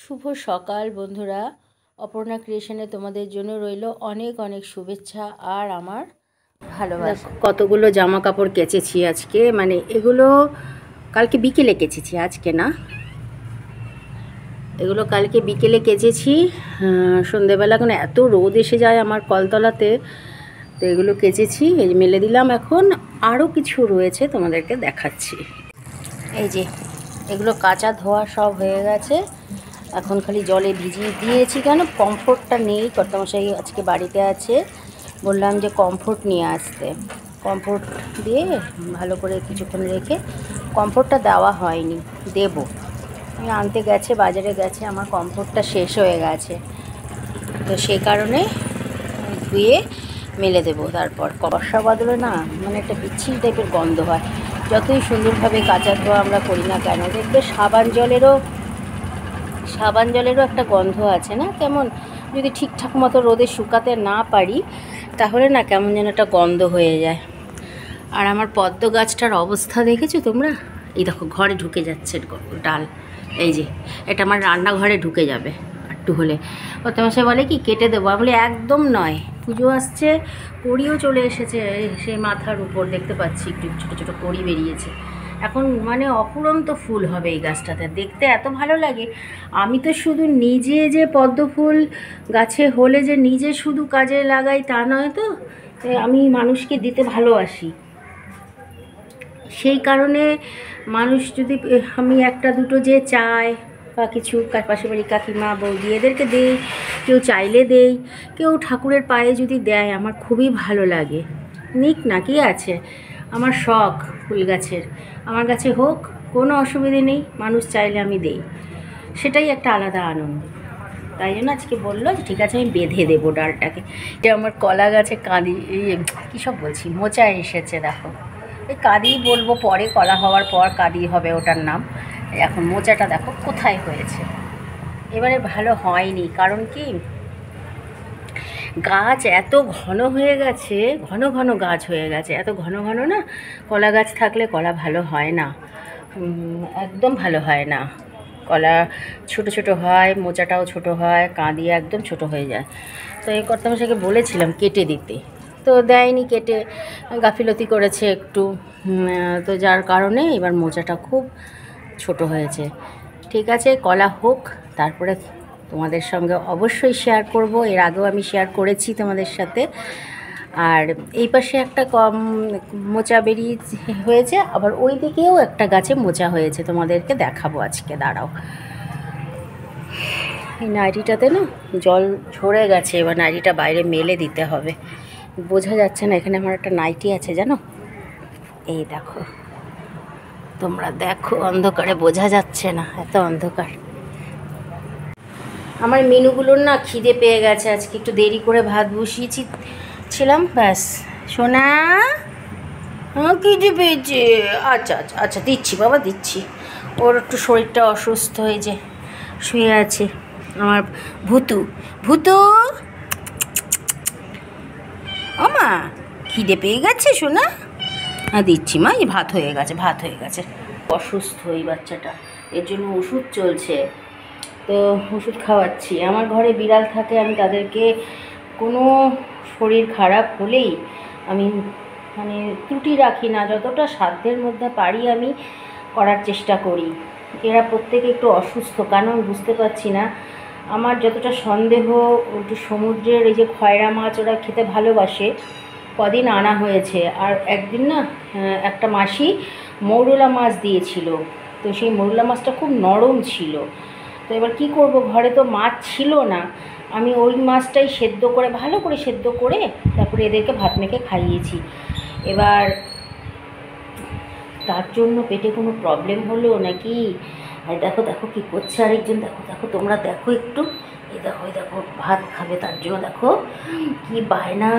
শুভ সকাল বন্ধুরা। অপর্ণা ক্রিয়েশনে তোমাদের জন্য রইল অনেক অনেক শুভেচ্ছা আর আমার ভালোবাসা। কতগুলো জামা কাপড় কেচেছি আজকে, মানে এগুলো কালকে বিকেলে কেচেছি, আজকে না। এগুলো কালকে বিকেলে কেচেছি, সন্ধেবেলা এখন এত রোদ এসে যায় আমার কলতলাতে, তো এগুলো কেচেছি, এই মেলে দিলাম। এখন আরও কিছু রয়েছে, তোমাদেরকে দেখাচ্ছি। এই যে এগুলো কাঁচা ধোয়া সব হয়ে গেছে, এখন খালি জলে ভিজিয়ে দিয়েছি। কেন কমফোর্টটা নেই, কর্তামশাই আজকে বাড়িতে আছে, বললাম যে কমফোর্ট নিয়ে আসতে। কমফোর্ট দিয়ে ভালো করে কিছুক্ষণ রেখে, কমফোর্টটা দেওয়া হয়নি, দেব। আনতে গেছে, বাজারে গেছে, আমার কমফোর্টটা শেষ হয়ে গেছে, তো সেই কারণে ধুয়ে মেলে দেবো। তারপর বর্ষা বদলে না, মানে একটা বিচ্ছিরি টাইপের গন্ধ হয়, যতই সুন্দরভাবে কাঁচা ধোয়া আমরা করি না কেন। দেখবে সাবান জলেরও একটা গন্ধ আছে না, কেমন যদি ঠিকঠাক মতো রোদে শুকাতে না পারি তাহলে না কেমন যেন একটা গন্ধ হয়ে যায়। আর আমার পদ্ম গাছটার অবস্থা দেখেছো তোমরা? এই দেখো ঘরে ঢুকে যাচ্ছে ডাল, এই যে এটা আমার রান্নাঘরে ঢুকে যাবে একটু হলে। কর্তামশাই বলে কি কেটে দেবো, আমি বলি একদম নয়, পুজো আসছে, কড়িও চলে এসেছে সেই মাথার উপর, দেখতে পাচ্ছি একটু ছোটো ছোটো কড়ি বেরিয়েছে। এখন মানে অফুরন্ত ফুল হবে এই গাছটাতে, দেখতে এত ভালো লাগে। আমি তো শুধু নিজে যে পদ্ম ফুল গাছে হলে যে নিজে শুধু কাজে লাগাই তা নয়, তো আমি মানুষকে দিতে ভালোবাসি। সেই কারণে মানুষ যদি, আমি একটা দুটো যে চায় বা কিছু পাশের বাড়ি কাকিমা বৌদি এদেরকে দেই, কেউ চাইলে দেই, কেউ ঠাকুরের পায়ে যদি দেয়, আমার খুবই ভালো লাগে। নিক না, কি আছে, আমার শখ ফুল গাছের, আমার কাছে হোক, কোনো অসুবিধে নেই, মানুষ চাইলে আমি দেই, সেটাই একটা আলাদা আনন্দ। তাই জন্য আজকে বললো যে ঠিক আছে আমি বেঁধে দেবো ডালটাকে। এটা আমার কলা গাছে কাঁদি, কী সব বলছি, মোচা এসেছে দেখো, এই কাঁদি বলবো পরে, কলা হওয়ার পর কাঁদি হবে ওটার নাম। এখন মোচাটা দেখো কোথায় হয়েছে, এবারে ভালো হয়নি, কারণ কি গাছ এত ঘন হয়ে গেছে, ঘন ঘন গাছ হয়ে গেছে, এত ঘন ঘন না, কলা গাছ থাকলে কলা ভালো হয় না, একদম ভালো হয় না। কলা ছোট ছোট হয়, মোচাটাও ছোট হয়, কাঁদি একদম ছোট হয়ে যায়। তো এই কর্তামশাইকে বলেছিলাম কেটে দিতে, তো দেয়নি, কেটে গাফিলতি করেছে একটু, তো যার কারণে এবার মোচাটা খুব ছোট হয়েছে। ঠিক আছে, কলা হোক, তারপরে তোমাদের সঙ্গে অবশ্যই শেয়ার করব। এর আগেও আমি শেয়ার করেছি তোমাদের সাথে। আর এই পাশে একটা মোচা বেরিয়ে হয়েছে, আবার ওই দিকেও একটা গাছে মোচা হয়েছে, তোমাদেরকে দেখাবো আজকে, দাঁড়াও। এই নাইটিটাতে না জল ঝরে গেছে, এবার নাইটিটা বাইরে মেলে দিতে হবে। বোঝা যাচ্ছে না, এখানে আমার একটা নাইটি আছে জানো, এই দেখো, তোমরা দেখো, অন্ধকারে বোঝা যাচ্ছে না, এত অন্ধকার। আমার মেনুগুলোর না খিদে পেয়ে গেছে, আজকে একটু দেরি করে ভাত বসিয়েছিলাম, ব্যাস। সোনা, হ্যাঁ খিদে পেয়েছে, আচ্ছা আচ্ছা আচ্ছা দিচ্ছি বাবা, দিচ্ছি। ওর একটু শরীরটা অসুস্থ, হয়ে যে শুয়ে আছে আমার ভূতু। ভূতু, ও মা খিদে পেয়ে গেছে সোনা, হ্যাঁ দিচ্ছি মা, এই ভাত হয়ে গেছে, ভাত হয়ে গেছে। অসুস্থ এই বাচ্চাটা, এর জন্য ওষুধ চলছে, তো ওষুধ খাওয়াচ্ছি। আমার ঘরে বিড়াল থাকে, আমি তাদেরকে কোনো শরীর খারাপ হলেই আমি মানে ত্রুটি রাখি না, যতটা সাধ্যের মধ্যে পারি আমি করার চেষ্টা করি। এরা প্রত্যেকে একটু অসুস্থ, কারণ বুঝতে পারছি না। আমার যতটা সন্দেহ, একটু সমুদ্রের এই যে খয়রা মাছ ওরা খেতে ভালোবাসে, কদিন আনা হয়েছে, আর একদিন না একটা মাসি মৌরলা মাছ দিয়েছিল, তো সেই মৌরলা মাছটা খুব নরম ছিল। তো এবার কী করব, ঘরে তো মাছ ছিল না, আমি ওই মাছটাই সেদ্ধ করে, ভালো করে সেদ্ধ করে তারপরে এদেরকে ভাত মেখে খাইয়েছি। এবার তার জন্য পেটে কোনো প্রবলেম হলো নাকি, আর দেখো দেখো কী করছে আরেকজন, দেখো দেখো তোমরা দেখো একটু, এই দেখো, এই দেখো ভাত খাবে, তার জন্য দেখো কি বায়না।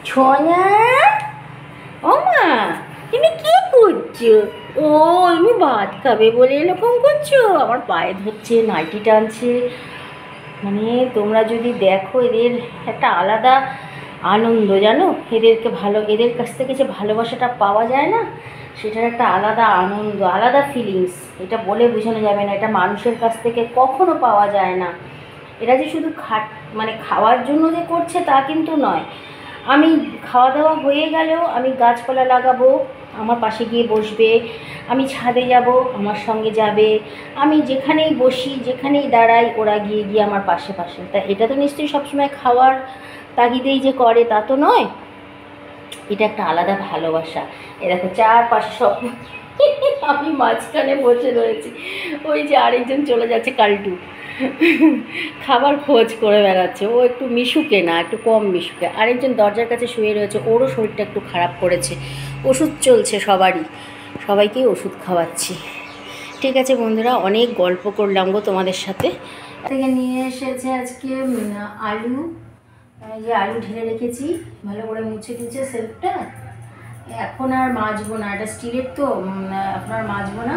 ছোঁয়া, ও মা তুমি কী করছো? ও আমি ভাত খাবে বলে এরকম করছো, আমার পায়ে ধরছে, নাইটি টানছে, মানে তোমরা যদি দেখো এদের একটা আলাদা আনন্দ, জানো, এদের কাছ থেকে যে ভালোবাসাটা পাওয়া যায় না, সেটার একটা আলাদা আনন্দ, আলাদা ফিলিংস, এটা বলে বোঝানো যাবে না। এটা মানুষের কাছ থেকে কখনো পাওয়া যায় না। এরা যে শুধু মানে খাওয়ার জন্য যে করছে তা কিন্তু নয়। আমি খাওয়া দাওয়া হয়ে গেলেও আমি গাছপালা লাগাবো, আমার পাশে গিয়ে বসবে, আমি ছাদে যাব, আমার সঙ্গে যাবে, আমি যেখানেই বসি, যেখানেই দাঁড়াই, ওরা গিয়ে গিয়ে আমার পাশে পাশে। তা এটা তো নিশ্চয়ই সবসময় খাওয়ার তাগিদেই যে করে তা তো নয়, এটা একটা আলাদা ভালোবাসা। এ দেখো চারপাশে সব আমি মাঝখানে বসে রয়েছি, ওই যে আরেকজন চলে যাচ্ছে কালটু, খাবার খোঁজ করে বেড়াচ্ছে। ও একটু মিশুকে না, একটু কম মিশুকে। আরেকজন দরজার কাছে শুয়ে রয়েছে, ওরও শরীরটা একটু খারাপ করেছে। ওষুধ চলছে সবাইকেই ওষুধ খাওয়াচ্ছি। ঠিক আছে বন্ধুরা, অনেক গল্প করলাম গো তোমাদের সাথে। থেকে নিয়ে এসেছে আজকে আলু, যে আলু ঢেলে রেখেছি, ভালো করে মুছে দিচ্ছে সেলফটা। এখন আর মাজবো না, এটা স্টিলের তো, এখন আর মাজবো না।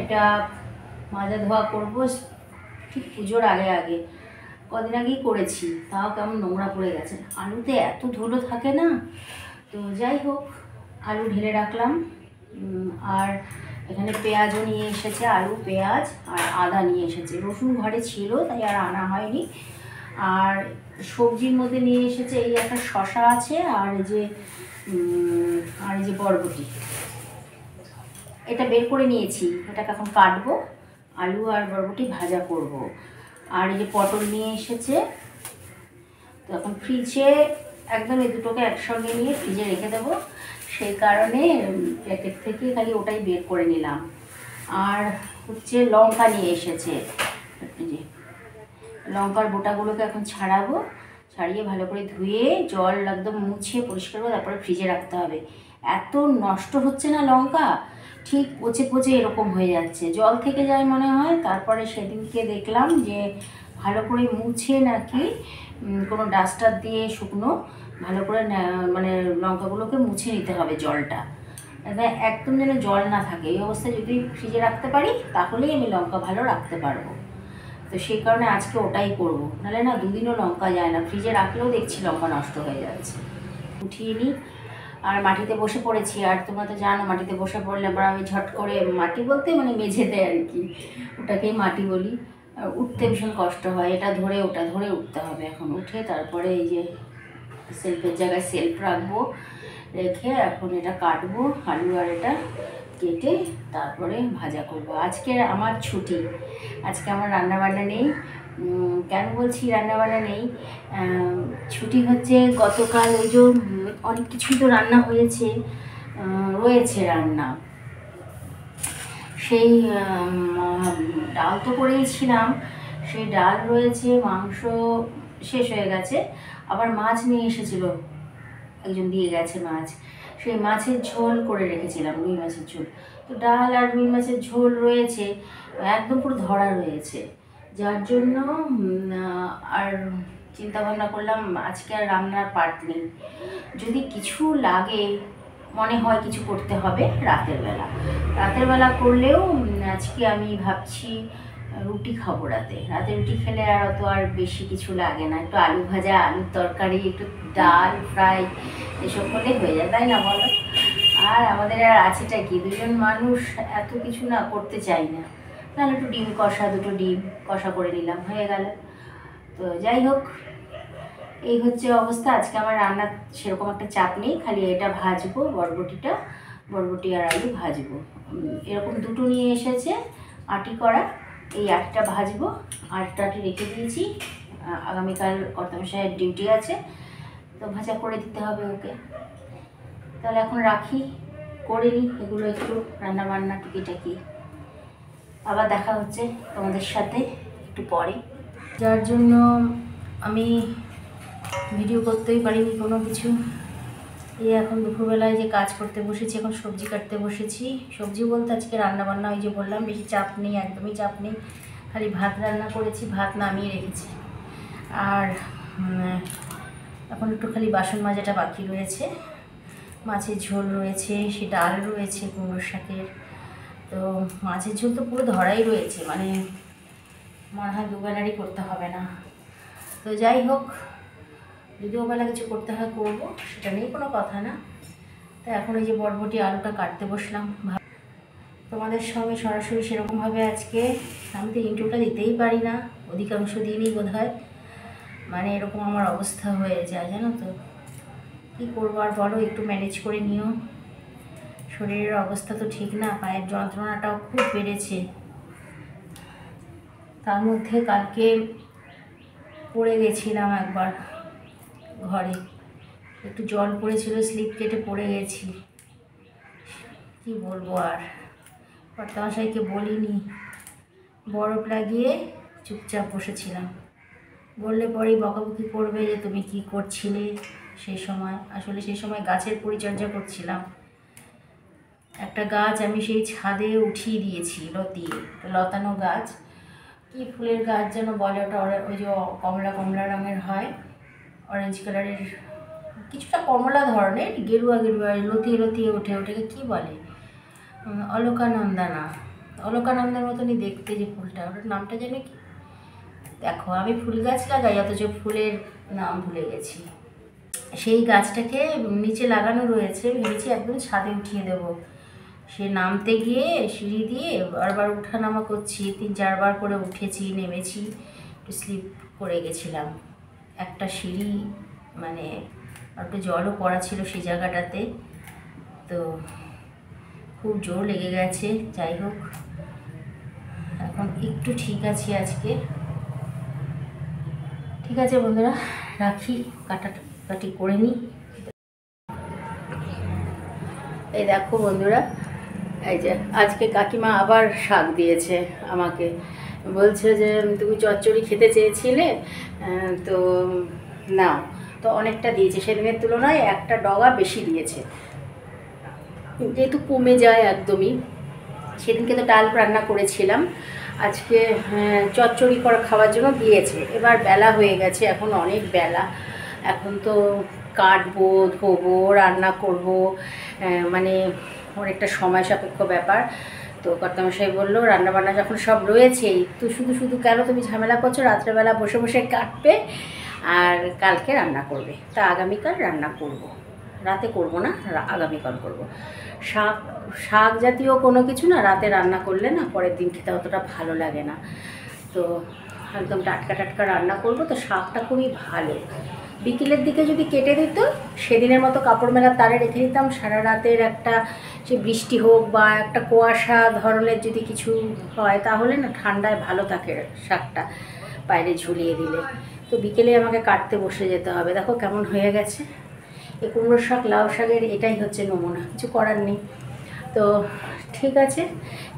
এটা মাজা ধোয়া করবো ঠিক পুজোর আগে আগে। কদিন আগেই করেছি, তাও কেমন নোংরা পড়ে গেছে। আলুতে এত ধুলো থাকে না। তো যাই হোক, আলু ঢেলে রাখলাম। আর এখানে পেঁয়াজও নিয়ে এসেছে, আলু, পেঁয়াজ আর আদা নিয়ে এসেছে। রসুন ঘরে ছিল, তাই আর আনা হয়নি। আর সবজির মধ্যে নিয়ে এসেছে এই একটা শশা আছে, আর এই যে বরবটি, এটা বের করে নিয়েছি। এটাকে এখন কাটবো, আলু আর বরবটি ভাজা করব। আর এই যে পটল নিয়ে এসেছে, তো এখন ফ্রিজে একদম এই দুটোকে একসঙ্গে নিয়ে ফ্রিজে রেখে দেবো, সেই কারণে প্যাকেট থেকে খালি ওটাই বের করে নিলাম। আর হচ্ছে লঙ্কা নিয়ে এসেছে, যে লঙ্কার বোটাগুলোকে এখন ছাড়াবো, ছাড়িয়ে ভালো করে ধুয়ে জল একদম মুছে পরিষ্কার করে তারপরে ফ্রিজে রাখতে হবে। এত নষ্ট হচ্ছে না লঙ্কা, ঠিক পচে পচে এরকম হয়ে যাচ্ছে, জল থেকে যায় মনে হয়। তারপরে সেদিনকে দেখলাম যে ভালো করে মুছে নাকি কোনো ডাস্টার দিয়ে শুকনো ভালো করে মানে লঙ্কাগুলোকে মুছে নিতে হবে জলটা, একদম যেন জল না থাকে। এই অবস্থায় যদি ফ্রিজে রাখতে পারি তাহলেই আমি লঙ্কা ভালো রাখতে পারবো। তো সেই কারণে আজকে ওটাই করব, নাহলে না দুদিনও লঙ্কা যায় না, ফ্রিজে রাখলেও দেখছি লঙ্কা নষ্ট হয়ে যাচ্ছে। উঠিয়ে নিই, আর মাটিতে বসে পড়েছি। আর তোমরা তো জানো মাটিতে বসে পড়লে আবার আমি ঝট করে, মাটি বলতে মানে মেঝেতে আর কি, ওটাকেই মাটি বলি, উঠতে ভীষণ কষ্ট হয়। এটা ধরে ওটা ধরে উঠতে হবে। এখন উঠে তারপরে এই যে সেলফের জায়গায় সেলফ রাখবো, রেখে এখন এটা কাটবো, আলু আর এটা কেটে তারপরে ভাজা করব। আজকে আমার ছুটি, আজকে আমার রান্নাবান্না নেই। কেন বলছি রান্নাবান্না নেই, ছুটি হচ্ছে গতকাল ওই যে অনেক কিছুই তো রান্না হয়েছে, রয়েছে রান্না। সেই ডাল তো করেইছিলাম, সেই ডাল রয়েছে, মাংস শেষ হয়ে গেছে, আবার মাছ নিয়ে এসেছিলো, একজন দিয়ে গেছে মাছ, সেই মাছের ঝোল করে রেখেছিলাম, রুই মাছের ঝোল। তো ডাল আর রুই মাছের ঝোল রয়েছে, একদম পুরো ধরা রয়েছে, যার জন্য আর চিন্তা ভাবনা করলাম আজকে আর রান্নার পার্ট নেই। যদি কিছু লাগে, মনে হয় কিছু করতে হবে রাতের বেলা করলেও আজকে আমি ভাবছি রুটি খাবো রাতে রুটি খেলে আর অত আর বেশি কিছু লাগে না, একটু আলু ভাজা, আলুর তরকারি, একটু ডাল ফ্রাই, এসব করলে হয়ে যায়, তাই না বলো? আর আমাদের আর আছেটা কি, দুজন মানুষ, এত কিছু না করতে চাই না। তাহলে একটু ডিম কষা, দুটো ডিম কষা করে নিলাম, হয়ে গেল। তো যাই হোক, এই হচ্ছে অবস্থা। আজকে আমার রান্নার সেরকম একটা চাপ নেই, খালি এটা ভাজবো, বরবটি আর আলু ভাজবো। এরকম দুটো নিয়ে এসেছে আটি করা, এই আটিটা ভাজবো। আটি রেখে দিয়েছি, আগামীকাল কর্তামশাইয়ের ডিউটি আছে, তো ভাজা করে দিতে হবে ওকে। তাহলে এখন রাখি, করে নিই এগুলো একটু রান্নাবান্না টুকিটাকি, আবার দেখা হচ্ছে তোমাদের সাথে একটু পরে। যার জন্য আমি ভিডিও করতেই পারিনি কোনো কিছু। এই এখন দুপুরবেলায় যে কাজ করতে বসেছি, এখন সবজি কাটতে বসেছি। সবজি বলতে আজকে রান্নাবান্না, ওই যে বললাম বেশি চাপ নেই, একদমই চাপ নেই, খালি ভাত রান্না করেছি, ভাত নামিয়ে রেখেছি। আর এখন একটু খালি বাসন মাজাটা বাকি রয়েছে, মাছের ঝোল রয়েছে, সে ডাল রয়েছে কুমড়োর শাকের। তো মাছের ঝোল তো পুরো ধরাই রয়েছে, মানে মনে হয় দুবেলারই করতে হবে না। তো যাই হোক, যদি ওবেলা কিছু করতে হয় করবো, সেটা নিয়ে কোনো কথা না। তো এখন এই যে বরবটি আলুটা কাটতে বসলাম। তোমাদের সঙ্গে সরাসরি সেরকমভাবে আজকে আমি তো ইন্টারভিউটা দিতেই পারি না, অধিকাংশ দিনই বোধ হয় মানে এরকম আমার অবস্থা হয়ে যায়, জানো তো। কী করবো আর বলো, একটু ম্যানেজ করে নিও। শরীরের অবস্থা তো ঠিক না, পায়ের যন্ত্রণাটাও খুব বেড়েছে। তার মধ্যে কালকে পড়ে গেছিলাম একবার ঘরে, একটু জল পড়েছিল, স্লিপ কেটে পড়ে গেছি। কি বলবো আর, কর্তামশাইকে বলিনি, বরফ লাগিয়ে চুপচাপ বসেছিলাম। বললে পরেই বকাবকি করবে যে তুমি কি করছিলে সেই সময়। আসলে সেই সময় গাছের পরিচর্যা করছিলাম। একটা গাছ আমি সেই ছাদে উঠিয়ে দিয়েছি, লতানো গাছ। কি ফুলের গাছ যেন বলে ওটা, ওই যে কমলা কমলা রঙের হয়, অরেঞ্জ কালারের, কিছুটা কমলা ধরনের, গেরুয়া গেরুয়া লতিয়ে লতিয়ে ওঠে, ওটাকে কী বলে, অলকানন্দার মতনই দেখতে যে ফুলটা, ওটার নামটা জানি কি। দেখো আমি ফুল গাছ লাগাই অথচ ফুলের নাম ভুলে গেছি। সেই গাছটাকে নিচে লাগানো রয়েছে, ভেবেছি একদম ছাদে উঠিয়ে দেব। সে নামতে গিয়ে সিঁড়ি দিয়ে বারবার উঠানামা করছি, 3-4 বার করে উঠেছি নেমেছি, একটু স্লিপ করে গেছিলাম। একটা সিঁড়ি মানে একটু জলও পড়া ছিল সেই জায়গাটাতে, তো খুব জোর লেগে গেছে। যাই হোক, এখন একটু ঠিক আছি আজকে। ঠিক আছে বন্ধুরা, রাখি, কাটাকাটি করে নিই। এই দেখো বন্ধুরা, এই যে আজকে কাকিমা আবার শাক দিয়েছে আমাকে। বলছে যে তুমি চচ্চড়ি খেতে চেয়েছিলে, তো নাও। তো অনেকটা দিয়েছে, সেদিনের তুলনায় একটা ডগা বেশি দিয়েছে, যেহেতু কমে যায় একদমই। সেদিনকে তো ডাল রান্না করেছিলাম, আজকে চচ্চড়ি করা খাওয়ার জন্য দিয়েছে। এবার বেলা হয়ে গেছে, এখন অনেক বেলা, এখন তো কাটবো, ধোবো, রান্না করব, মানে অনেকটা সময় সাপেক্ষ ব্যাপার। তো কর্তামশাই বললো রান্নাবান্না যখন সব রয়েছেই, তো শুধু শুধু কেন তুমি ঝামেলা করছো, রাত্রেবেলা বসে বসে কাটবে আর কালকে রান্না করবে। তা আগামীকাল রান্না করব, রাতে করব না, আগামীকাল করব। শাক জাতীয় কোনো কিছু না রাতে রান্না করলে না পরের দিন খেতে অতটা ভালো লাগে না। তো একদম টাটকা টাটকা রান্না করব। তো শাকটা খুবই ভালো, বিকেলের দিকে যদি কেটে দিত, সেদিনের মতো কাপড় মেলার তারে রেখে দিতাম, সারা রাতের একটা সে বৃষ্টি হোক বা একটা কুয়াশা ধরনের যদি কিছু হয়, তাহলে না ঠান্ডায় ভালো থাকে শাকটা বাইরে ঝুলিয়ে দিলে। তো বিকেলে আমাকে কাটতে বসে যেতে হবে। দেখো কেমন হয়ে গেছে। এই কুমড়ো শাক, লাউ শাকের এটাই হচ্ছে নমুনা, কিছু করার নেই। তো ঠিক আছে,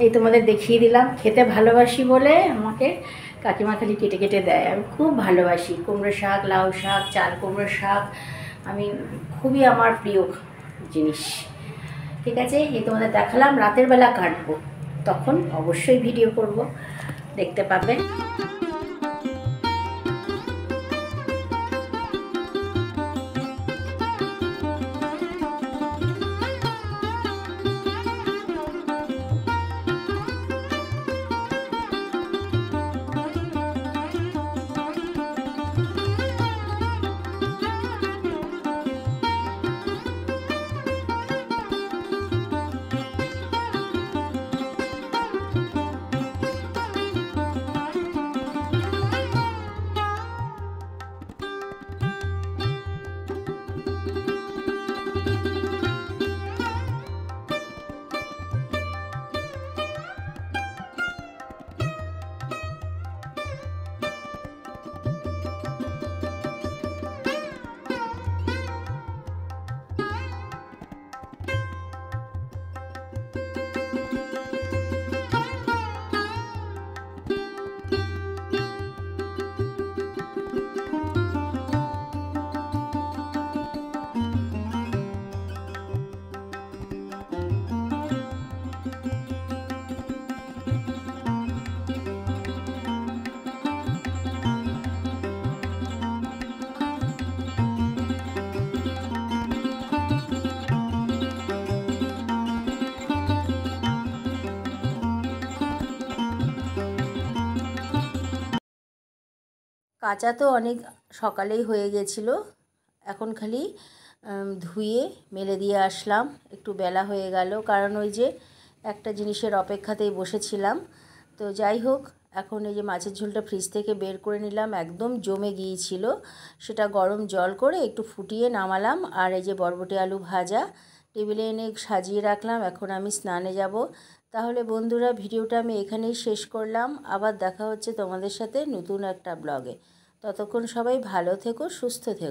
এই তোমাদের দেখিয়ে দিলাম। খেতে ভালোবাসি বলে আমাকে কাকিমা খালি কেটে কেটে দেয়। আমি খুব ভালোবাসি কুমড়ো শাক, লাউ শাক, চাল কুমড়ো শাক, আমি খুবই আমার প্রিয় জিনিস। ঠিক আছে, এই তোমাদের দেখালাম। রাতের বেলা কাটবো, তখন অবশ্যই ভিডিও করব, দেখতে পাবে। কাঁচা তো অনেক সকালেই হয়ে গেছিলো, এখন খালি ধুয়ে মেলে দিয়ে আসলাম। একটু বেলা হয়ে গেল, কারণ ওই যে একটা জিনিসের অপেক্ষাতেই বসেছিলাম। তো যাই হোক, এখন এই যে মাছের ঝোলটা ফ্রিজ থেকে বের করে নিলাম, একদম জমে গিয়েছিল। সেটা গরম জল করে একটু ফুটিয়ে নামালাম। আর এই যে বরবটি আলু ভাজা টেবিলে এনে সাজিয়ে রাখলাম। এখন আমি স্নানে যাব। তাহলে বন্ধুরা, ভিডিওটা আমি এখানেই শেষ করলাম। আবার দেখা হচ্ছে তোমাদের সাথে নতুন একটা ব্লগে। ততক্ষণ সবাই ভালো থেকো, সুস্থ থেকো।